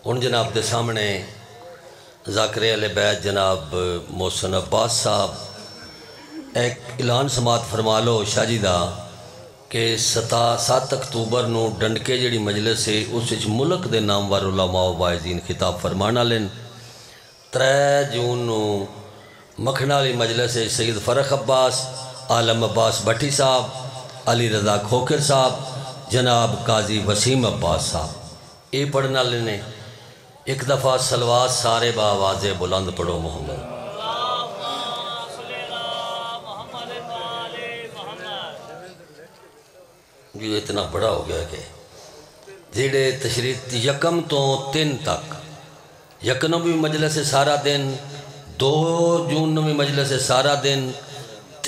ہن جناب دے سامنے ذاکر اہل بیت جناب محسن عباس صاحب ایک اعلان سماعت فرما لو شاہ جی دا کہ 7 اکتوبر نو ڈنڈکے جڑی مجلس ہے اس وچ ملک دے نامور علماء و واعظین خطاب فرمانا لین 3 جون نو مکھنا علی مجلس ہے سید فرخ عباس عالم عباس بھٹی صاحب علی رضا کھوکر صاحب جناب قاضی وسیم عباس صاحب یہ پڑھنا لینے ایک دفعہ صلوات سارے بآواز بلند پڑھو محمد یہ اتنا بڑا ہو گیا کہ جیڑے تشریف یکم تو 3 تک یکم بھی مجلس سارا دن 2 جون نو بھی مجلس سارا دن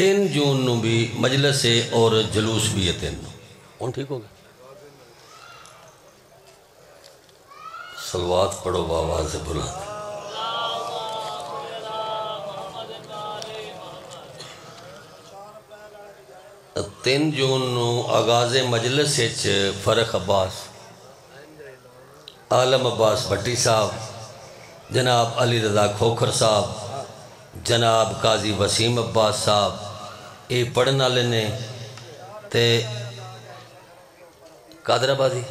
3 جون نو بھی مجلس اور جلوس بھی ہے 3 ان ٹھیک ہو گیا صلوات پڑھو بآواز بلند 3 جون نو آغاز مجلس فرخ عباس عالم عباس بھٹی صاحب جناب علی رضا کھوکھر صاحب جناب قاضی وسیم عباس صاحب یہ پڑھنا لینے تے قادر آبادی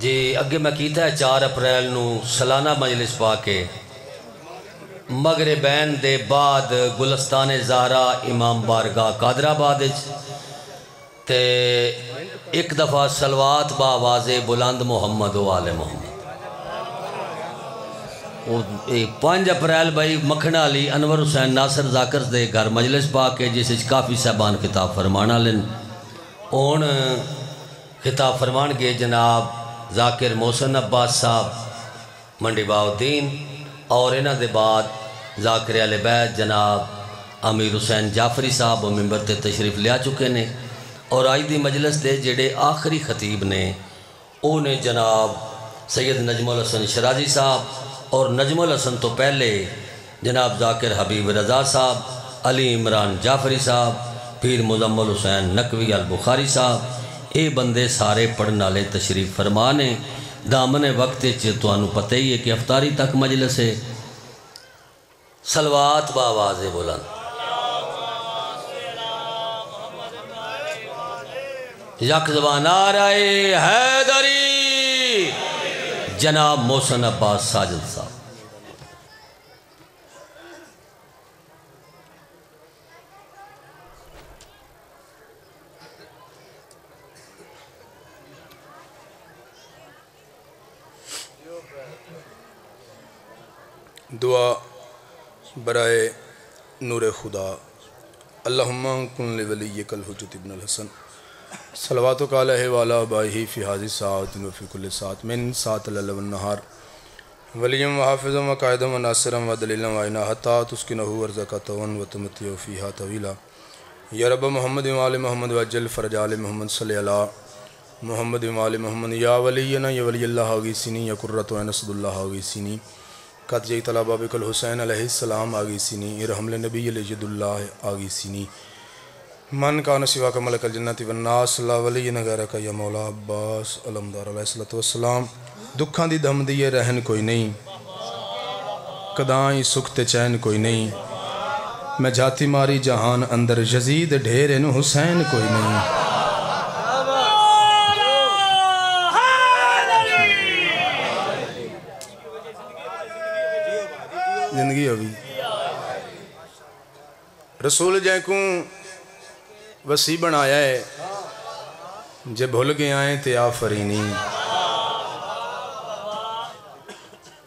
جی اگے میں کیتا ہے 4 اپریل نو سالانہ مجلس پا کے مغربین دے بعد گلستان زہرا امام بارگاہ قادر آباد تے ایک دفعہ صلوات بآواز بلند محمد و آل محمد 5 اپریل بھائی مکھنا علی انور حسین ناصر ذاکر دے گھر مجلس پا کے جس کافی صاحبان خطاب فرمانا لن اون خطاب فرمان گے جناب ذاکر محسن عباس صاحب منڈی باؤدین اور انہاں دے بعد ذاکر اہل بیت جناب امیر حسین جعفری صاحب و ممبر تے تشریف لیا چکے نے اور آج دی مجلس دے جڑے آخری خطیب نے اونے جناب سید نجم الحسن شرازی صاحب اور نجم الحسن تو پہلے جناب ذاکر حبیب رضا صاحب علی عمران جعفری صاحب پیر مزمل حسین نقوی البخاری صاحب اے بندے سارے پڑھنا لے تشریف فرمانے دامن وقت توانو پتہ ہی ہے کہ افطاری تک مجلس ہے صلوات بآواز بلند یک زبان آرائے حیدری جناب محسن عباس ساجد صاحب دعا برائے نور خدا اللہم کن لولیک الحجت ابن الحسن صلواتک علیہ وعلا آبائہ فی حاضی ساعت و فی کل ساعت من ساعت اللیل والنہار ولیم و حافظم و قائدم و ناصرم و دلیلم و عینا حتی تسکنہو ورزقتون و تمتیو فیہا طویلا یا رب محمد و آل محمد و اجل فرج آل محمد صلی اللہ محمد و آل محمد یا ولینا یا ولی اللہ آگی سینی یا قررت و نصد اللہ آگی سینی قد جئی طلب بابک الحسین علیہ السلام آگی سینی ارحم لنبی علیہ جد اللہ آگی سینی من کان سوا کا ملک الجنت والناس لا ولی نغیر کا یا مولا عباس علمدار علیہ السلام دکھاں دی دھم دیئے رہن کوئی نہیں قدائیں سکتے چین کوئی نہیں میں جاتی ماری جہان اندر یزید ڈھیر نو حسین کوئی نہیں زندگی ہوئی رسول جائے کوں وسیع بنایا ہے جے بھول گئے آئیں تے آفرینی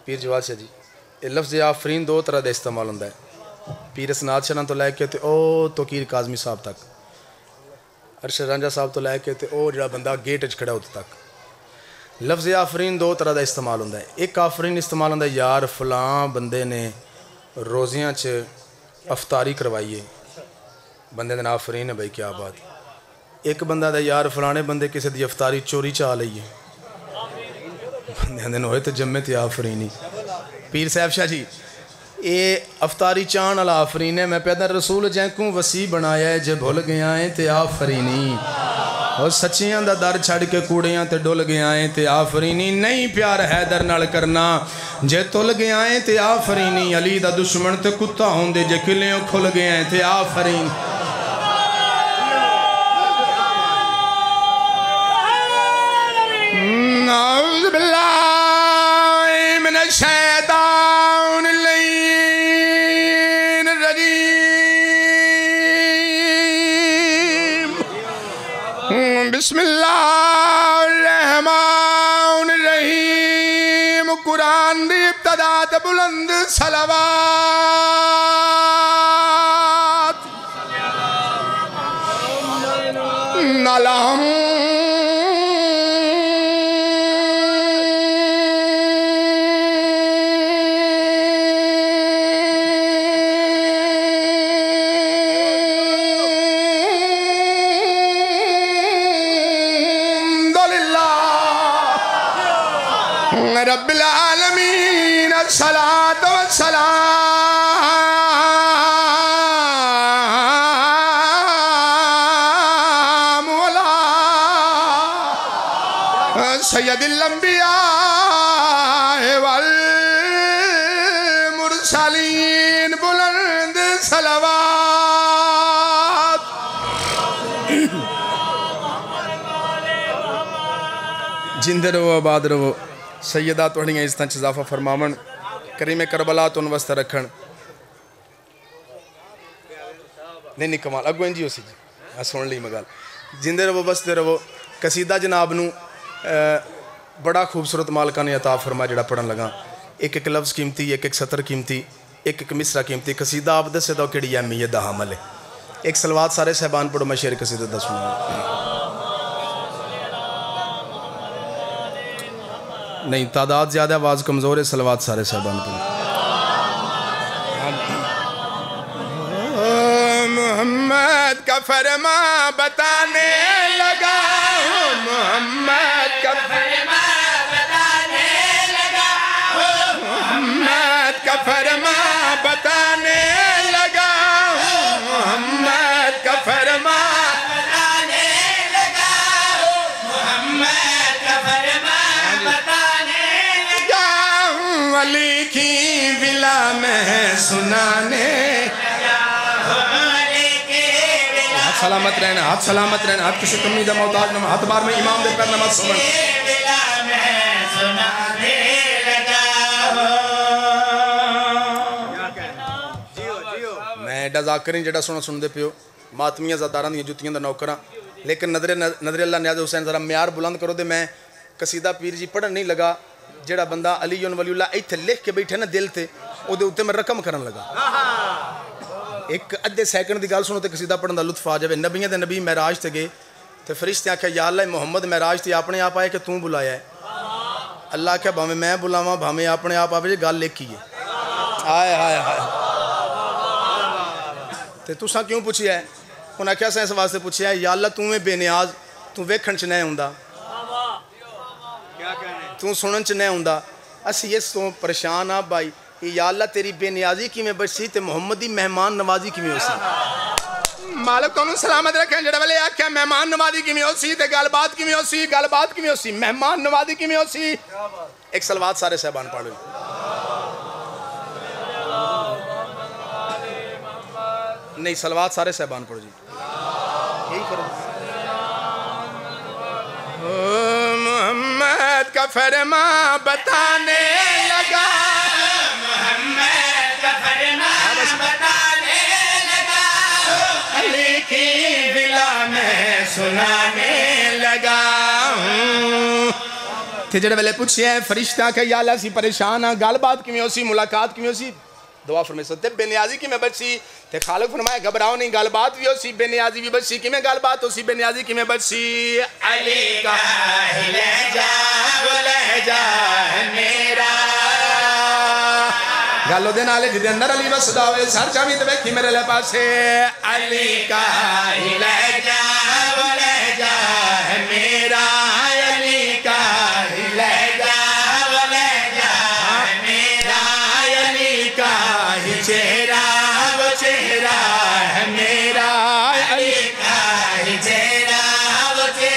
پیر جواد شاہ جی یہ لفظ آفرین 2 طرح دے استعمال ہوندہ ہے پیر اسناد شاہ تو لے کے تے او توقیر کاظمی صاحب تک ارشد رنجا صاحب تو لے کے تے او جڑا بندہ گیٹ اچ کھڑا ہوتا تک لفظ آفرین 2 طرح دا استعمال ہوندہ ہے ایک آفرین استعمال ہوندہ ہے یار فلاں بندے نے روزیاں چ افطاری کروائیے بندے دن آفرین ہے بھائی کیا بات ایک بندہ دا یار فلانے بندے کسی دی افطاری چوری چاہ لئیے بندے دن ہوئے تو جمعے تے آفرینی پیر صاحب شاہ جی اے افطاری چاہن والا آفرین ہے میں پیدا رسول جائیں کوں وسیع بنایا ہے جے بھول گیا ہیں تے آفرینی اور سچیاں دا در چھڑ کے کوڑیاں تے ڈول گیا ہیں تے آفرینی نہیں پیار حیدر نال کرنا جے تل گیا ہیں تے آفرینی علی دا دشمن تے کتا ہوندے جے کلیوں کھل گیا ہیں تے آفرین اعوذ باللہ من الشیطان اللعین الرجیم بسم اللہ الرحمن الرحیم قرآن دی ابتدا تے بلند صلوات نالہم رب العالمین الصلاة والسلام علی سید الانبیاء والمرسلین بلند صلوات جندے رہو آباد رہو سیدہ توڑیاں اس طرح اضافہ فرماون کریم کربلا تو انوست رکھن نہیں کمال اگوین جی ہو سی جی سن لی مگال جندے رہو بستے رہو قصیدہ جناب نو بڑا خوبصورت مالکہ نے عطا فرما جڑا پڑھن لگا ایک ایک لفظ قیمتی ایک ایک سطر قیمتی ایک ایک مصرع قیمتی قصیدہ آپ دس سے دو کیڑی اہمیت دا حامل ہے ایک سلوات سارے صحبان پڑھو میں شعر قصیدہ دا سنا نہیں تعداد زیادہ آواز کمزور ہے سلوات سارے صاحبان پر محمد کا فرما بتانے لگا محمد کا فرما بتانے لگا محمد کا فرما بتانے لگا محمد کا فرما بتانے لگا محمد کا فرما علی کی ولا میں سنانے ہاتھ سلامت رہنا ہاتھ سلامت رہنا ہاتھ کسی کمی دا محتاج نمہ ہاتھ بار میں امام دے پر نماز سمن میں ڈازا کریں جڑا سونا سن دے پیو ماتمیاں زاداران دیا جتیاں دا نوکران لیکن نظر اللہ نیاز حسین ذرا معیار بلند کرو دے میں قصیدہ پیر جی پڑھن نہیں لگا جڑا بندہ علی ولی اللہ ایتھے لکھ کے بیٹھے نا دل تے او دے اوتے میں رقم کرن لگا ایک ادھے سیکنڈ دی گل سنو تے قصیدہ پڑھن دا لطف آ جاوے نبیوں دے نبی معراج تے گئے تے فرشتے آکھیا یا اللہ محمد معراج تے اپنے آپ آئے کہ توں بلایا ہے اللہ آکھیا بھاویں میں بلاواں بھاویں اپنے آپ آوے جے گل ایک ہی ہے ہائے ہائے ہائے تے تساں کیوں پوچھیا ہے انہاں آکھیا اساں اس واسطے پوچھیا ہے یا اللہ توں میں بے نیاز توں ویکھن چ نہیں ہوندا تو سنن چ نہیں ہوندا اسی اس تو پریشان آ بھائی یا اللہ تیری بے نیازی کی میں بچی تے محمدی مہمان نوازی کی میں ہو سی مالک تو انہوں سلامت رکھیں جڑا والے آکھیا مہمان نوازی کی میں ہو سی تے گل بات کی میں ہو سی گل بات کی میں ہو سی مہمان نوازی کی میں ہو سی ایک سلوات سارے صحبان پڑھ لیں نہیں سلوات سارے صحبان پڑھو جی یہی کرو محمد کا فرما بتانے لگا محمد کا فرما بتانے لگا علی کی ولا میں سنانے لگا تھے جڑے ویلے پوچھے ہیں فرشتہ کہ یا اللہ سی پریشان ہاں گل بات کی میں ہو سی ملاقات کی میں ہو سی دعا فرمائے سکتے بے نیازی کی میں بچی تے خالق فرمائے گھبراؤ نہیں گل بات بھی ہو سی بے نیازی بھی بچی کی میں گل بات ہو سی بے نیازی کی میں بچی علی کا لہجہ میرا گالو دے نالے جدے اندر علی وسدا ہوئے سر چاوی تے بیٹھی میرے لے پاسے علی کا لہجہ میرا علی کا لہجہ میرا علی کا چہرہ وہ چہرہ ہے میرا علی کا چہرہ وہ چہرہ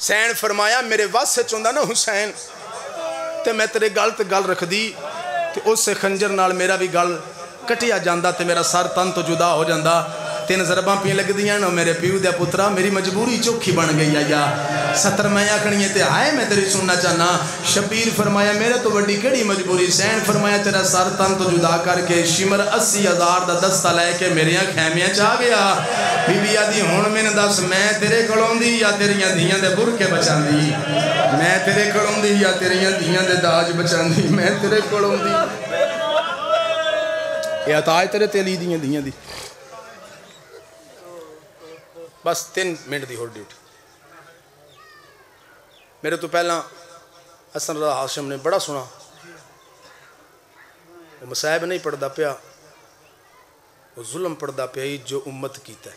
حسین فرمایا میرے وس چوندا نا حسین تے میں تیرے گل تے گل رکھ دی تے اس سے خنجر نال میرا بھی گل کٹیا جاندا تے میرا سر تن تو جدا ہو جاندا 3 ضرباں پی لگ دیاں نا میرے پیو دے پترا میری مجبوری چوکھی بن گئی ہے یا 70 میں آکھنی تے ہائے میں تیری سننا چاہنا شبیر فرمایا میرے تو وڈی کیڑی مجبوری حسین فرمایا تیرا سر تن تو جدا کر کے شمر 80,000 دا دستہ لے کے میریاں خیمیاں چاہ گیا بی بی آدھی ہون میں دس میں تیرے کولوں دی یا تیریاں دھیاں دے برکے بچاندی میں تیرے کولوں دی یا تیریاں دھیاں دے داج بچاندی میں تیرے کولوں دی یہ عطا ہے تیرے تیلی دھیاں دی بس 3 منٹ دی ہور ڈیوٹی میرے تو پہلا حسن رضا ہاشم نے بڑا سنا وہ مصائب نہیں پڑھدا پیا وہ ظلم پڑھدا پیا جو امت کیتا ہے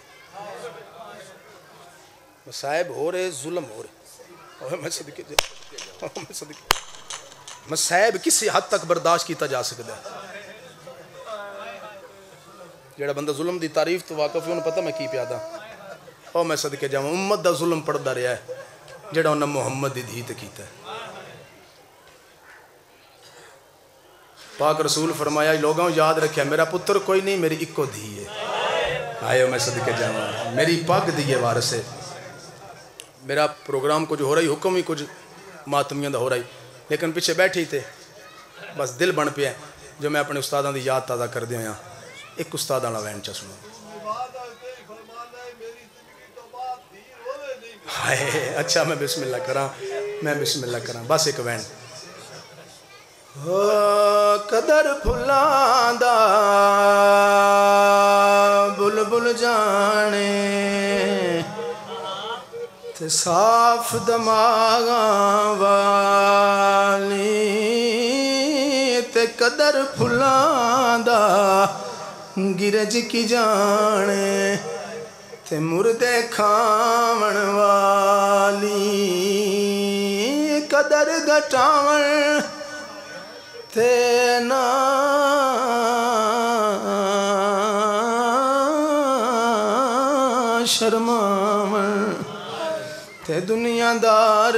مصائب ہو رہے ظلم ہو رہے میں صدقے مصائب کسی حد تک برداشت کیتا جا سکتا ہے جڑا بندہ ظلم دی تعریف تو واقف ہے انہوں پتہ میں کی پیادا اور میں صدقے جاؤں امت دا ظلم پڑھدا رہا ہے جڑا انہوں محمد دی دھی تے کیتا ہے پاک رسول فرمایا لوگوں یاد رکھیا میرا پتر کوئی نہیں میری اکو دھی ہے آئے میں صدقے جاؤں میری پاک دیئے وارث ہے میرا پروگرام کچھ ہو رہی حکم ہی کچھ ماتمیاں دا ہو رہی لیکن پیچھے بیٹھی تھے بس دل بن پیا جو میں اپنے استاداں دی یاد تازہ کر دیا ہاں ایک استاد والا وین چا سنو اچھا میں بسم اللہ کراں بس ایک وین قدر پھلاں دا بلبل جانے تے صاف دماغاں والی تے قدر پھلاں دا گرج کی جانے تے مردے کھاون والی قدر گھٹاون تے نا شرماون تے دنیا دار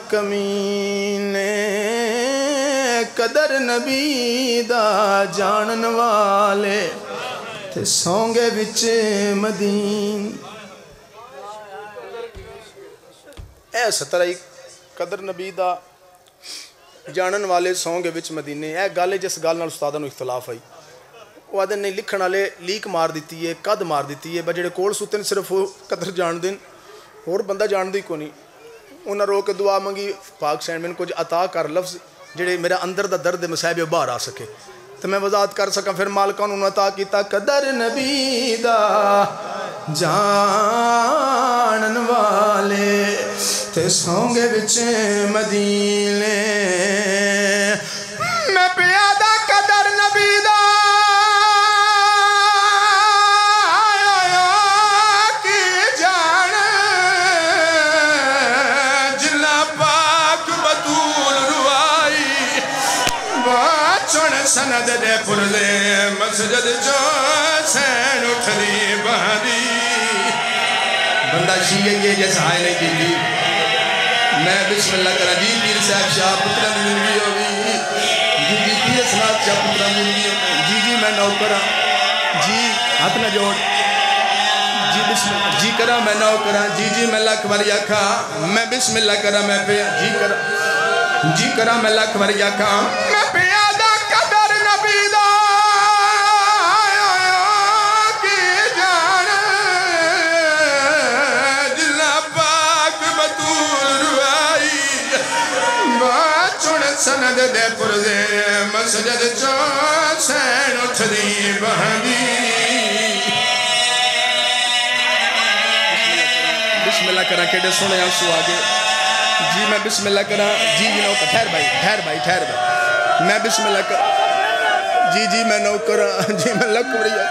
کمینے قدر نبی دا جانن والے تے سونگے وچ مدین اے 17 قدر نبی دا جانن والے سونگے وچ مدینے اے گل ہے جس گل نال استاداں نوں اختلاف آئی وہ آدھے نہیں لکھن والے لیک مار دیتی ہے قد مار دیتی ہے بس جڑے کول ستے صرف وہ قدر جان دین اور بندہ جان دی کو نہیں انہاں رو کے دعا منگی پاک حسین میں کچھ عطا کر لفظ جڑے میرا اندر دا درد مصائب باہر آ سکے تو میں وضاحت کر سکا پھر مالکان انہوں عطا کیتا قدر نبی دا جانن والے تے سونگے وچ مدینے میں پیادہ قدر نبی دا کی جان جلا پاک بطول روائی باچن سند دے پرلے مسجد جو سین اٹھلی بہنی بندہ شیئے یہ جیسا آئے نہیں کی لی میں بسم اللہ کرا جی پیر صاحب شاہ پترہ دی زندگی ہوگی جی پیر صاحب شاہ پترہ دی زندگی ہوگی جی میں نوکرہ جی ہاتھ نہ جوڑ جی بسم اللہ جی کرا میں نوکرہ جی میں لکھ وریا کھا میں بسم اللہ کرا میں پہ جی کرا میں لکھ وریا کھا میں پیادہ قدر نبی دا کی جان جلا پاک بطول روائی باچن سند دے پرزے مسجد چو سین اٹھ دی بہنی بسم اللہ کرا کیڑے سنے آنسو آگے جی میں بسم اللہ کرا جی نوکر ٹھہر بھائی میں بسم اللہ کرا جی میں نوکر جی میں لکھ وریا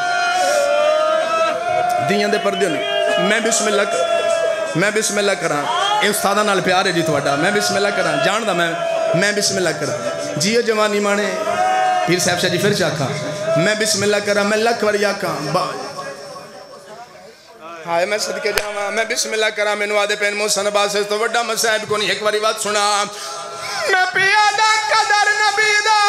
دیاں دے پردے نہیں میں بسم اللہ کرا اے استادہ نال پیار ہے جی تھوڑا میں بسم اللہ کرا جان دا میں بسم اللہ کرا جی جوانی مانے پیر صاحب شاہ جی پھر چاکھا میں بسم اللہ کرا میں لکھ وریا کھا ہائے میں صدقے جاواں میں بسم اللہ کراں مینوں آدے پین محسن عباس تو وڈا مصائب کو نہیں ایک واری بات سنا میں پیا دا قدر نبی دا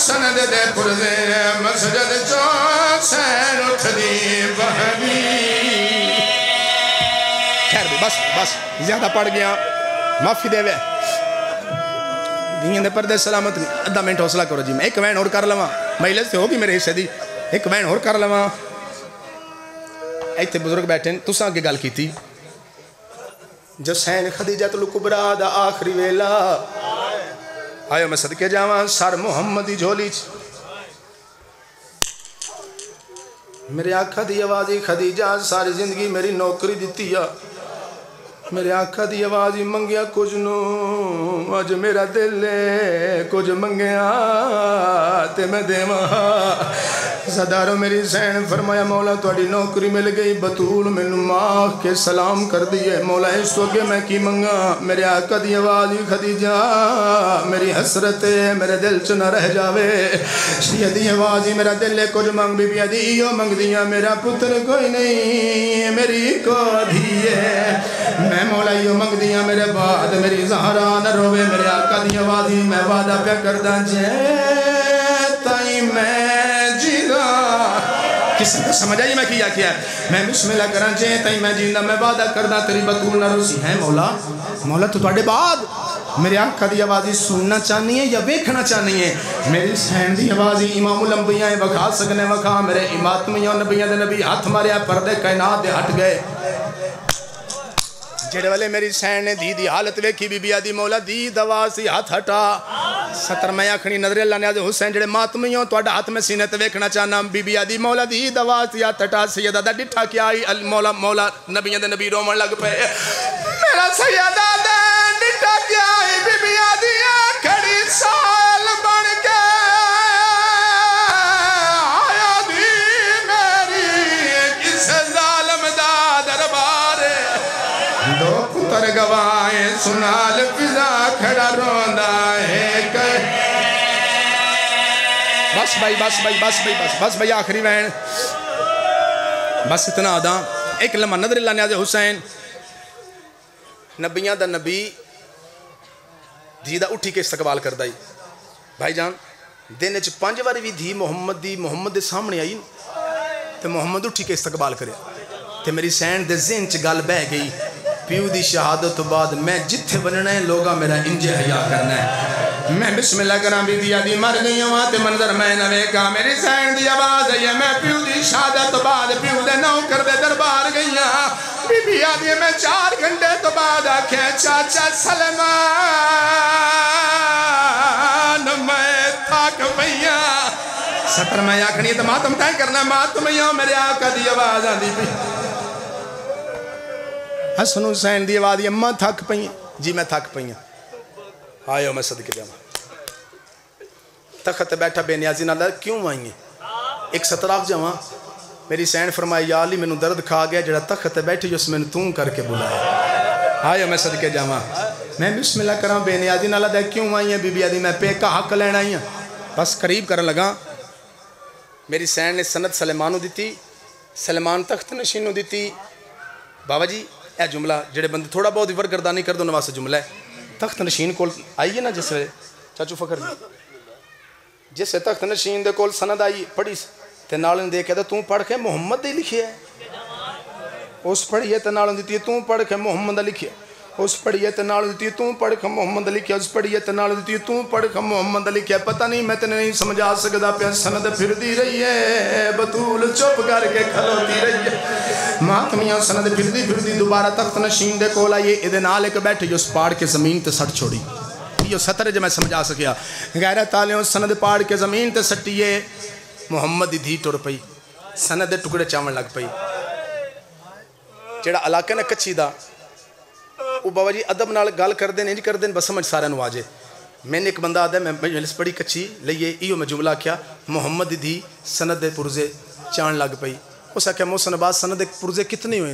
سند دے پردے مسجد چون سین اٹھ دی بہنی خیر بھی بس زیادہ پڑھ گیا معافی دے وے دین دے پردے سلامت نہیں ادھا منٹ حوصلہ کرو جی میں ایک وین اور کر لواں مجلس سے ہوگی میرے حصے دی ایک وین اور کر لواں ایک تے بزرگ بیٹھے تساں کی گل کی تھی جو سین خدیجہ الکبریٰ دا آخری ویلا آئیو میں صدقے جاواں سر محمدی جھولی میرے آنکھا دی آوازی خدیجہ ساری زندگی میری نوکری دیتی ہے میرے آنکھا دی آوازی منگیا کچھ نو اج میرا دل ہے کچھ منگیا تے میں دیواں صدارو میری سین فرمایا مولا تواڈی نوکری مل گئی بطول مینوں ماں کے سلام کر دیے مولا اس تو کہ میں کی منگا میرے آقا دی آوازی خدیجہ میری حسرت میرے دل چ نہ رہ جاوے دی آوازی میرا دل ہے کچھ منگ بی بی دیو منگ دیا میرا پتر کوئی نہیں میری کو دھیے میں مولا یوں منگ دیا میرے بعد میری زہرا نہ روے میرے آقا دی آوازی میں وعدہ پہ کردہ جے تائی میں جینا کسی نے سمجھا یہ میں کیا ہے میں بسم اللہ کران چاہے تائی میں جینا میں وعدہ کردہ تیری بطول نہ روسی ہے مولا تو تواڈے بعد میرے آقا دی آوازی سننا چاہنی ہے یا ویکھنا چاہنی ہے میری سین دی آوازی امام الانبیاء وکھا سکنے وکھا میرے اماتمیاں نبیاں دے نبی ہاتھ ماریا پردے کائنات دے ہٹ گئے جڑے والے میری سین نے دی حالت ویکھی بی بی آدی مولا دی دوا سی ہاتھ ہٹا ستر میں آکھنی نظر اللہ نیاز حسین جڑے ماتمیوں تو اڈا ہاتھ میں سینے تے ویکھنا چاہنا بی بی آدی مولا دی دوا سی ہاتھ ہٹا سیدہ دا ڈٹھا کیا آئی مولا نبیاں دے نبی رومن لگ پہ میرا سیدہ دا ڈٹھا کیا آئی بی بی آدی کھڑی سال بن کے آیا دی میری کس ظالم دا دربار دو پتر گوائیں سنال فضا کھڑا روندہ ہے بس بھائی آخری وین بس اتنا آدھا ایک لمحہ نظر اللہ نیاز حسین نبیاں دا نبی دھی دا اٹھی کے استقبال کر دائی بھائی جان دینے چھ 5 واری بھی دھی محمد دے سامنے آئی تے محمد اٹھی کے استقبال کرے تے میری سین دے ذہن چھ گل بہ گئی پیو دی شہادت تو بعد میں جتھے بننا ہے لوگا میرا انجے حیاء کرنا ہے میں بسم اللہ کرام بی بی آدھی مر گئی ہوں تے منظر میں نوے کا میری سین دی آواز ہے میں پیو دی شہادت تو بعد پیو دے نوکر دے دربار گئی ہوں بی بی آدھی میں 4 گھنٹے تو بعد آکھیں چاچا سلمان میں تھاک پئیاں ستر میں آکھنی تو ماتم تائیں کرنا ماتم یوں میرے آقا دی آواز آدھی پی حسن حسین دی آواز اماں تھک پئیاں جی میں تھک پئیاں آئیو میں صدقے جاواں تخت بیٹھا بے نیازی نہ لگ کیوں آئیں گے ایک ستراف جاواں میری سین فرمائی یا علی میں درد کھا گیا جڑا تخت بیٹھے جو اس میں توں کر کے بلایا آئیو میں صدقے جاواں میں بسم اللہ کراں بے نیازی نہ لگ کیوں آئیں بی بی آدھی میں پے کا حق لینا آئیں بس قریب کرن لگا میری سین نے سند سلیمانو دیتی سلیمان تخت نشینو دیتی بابا جی اے جملہ جڑے بندے تھوڑا بہت ورگردانی کر دو نواز سے جملہ ہے تخت نشین کول آئیے نا جس ویلے چاچو فخر جی جس تخت نشین دے کول سند آئی پڑھی تے نالن دے کہتا توں پڑھ کے محمد دے لکھے ہے اس پڑھیے تے نالن دیتی ہے توں پڑھ کے محمد دے لکھے اس پڑھیے تے نالن دیتی ہے توں پڑھ کے محمد دے لکھے اس پڑھیے تے نالن دیتی ہے توں پڑھ کے محمد دے لکھے پتہ نہیں میں تے نہیں سمجھا سکدا پیا سند پھر دی رہی ہے بطول چپ کر کے کھلوتی رہی ہے ماتمیاں سند پھر دی دوبارہ تخت نشین دے کول آئیے ادھے نال ایک بیٹھے جو اس پاڑ کے زمین تے سٹ چھوڑی یہ سطر جو میں سمجھا سکیا غیرت آلیوں سند پاڑ کے زمین تے سٹیے محمد دی دھی ٹر پئی سند دے ٹکڑے چاون لگ پئی جڑا علاقہ نے کچھی دا وہ بابا جی ادب نال گل کر دیں نہیں کر دیں بس سمجھ سارے نو آجے میں نے ایک بندہ آدھا میں مجلس پڑی کچھی لئیے ایو میں جملہ کیا محمد دی سند دے پرزے چان لگ پئی اس آکھیا محسن عباس سند دے پرزے کتنے ہوئے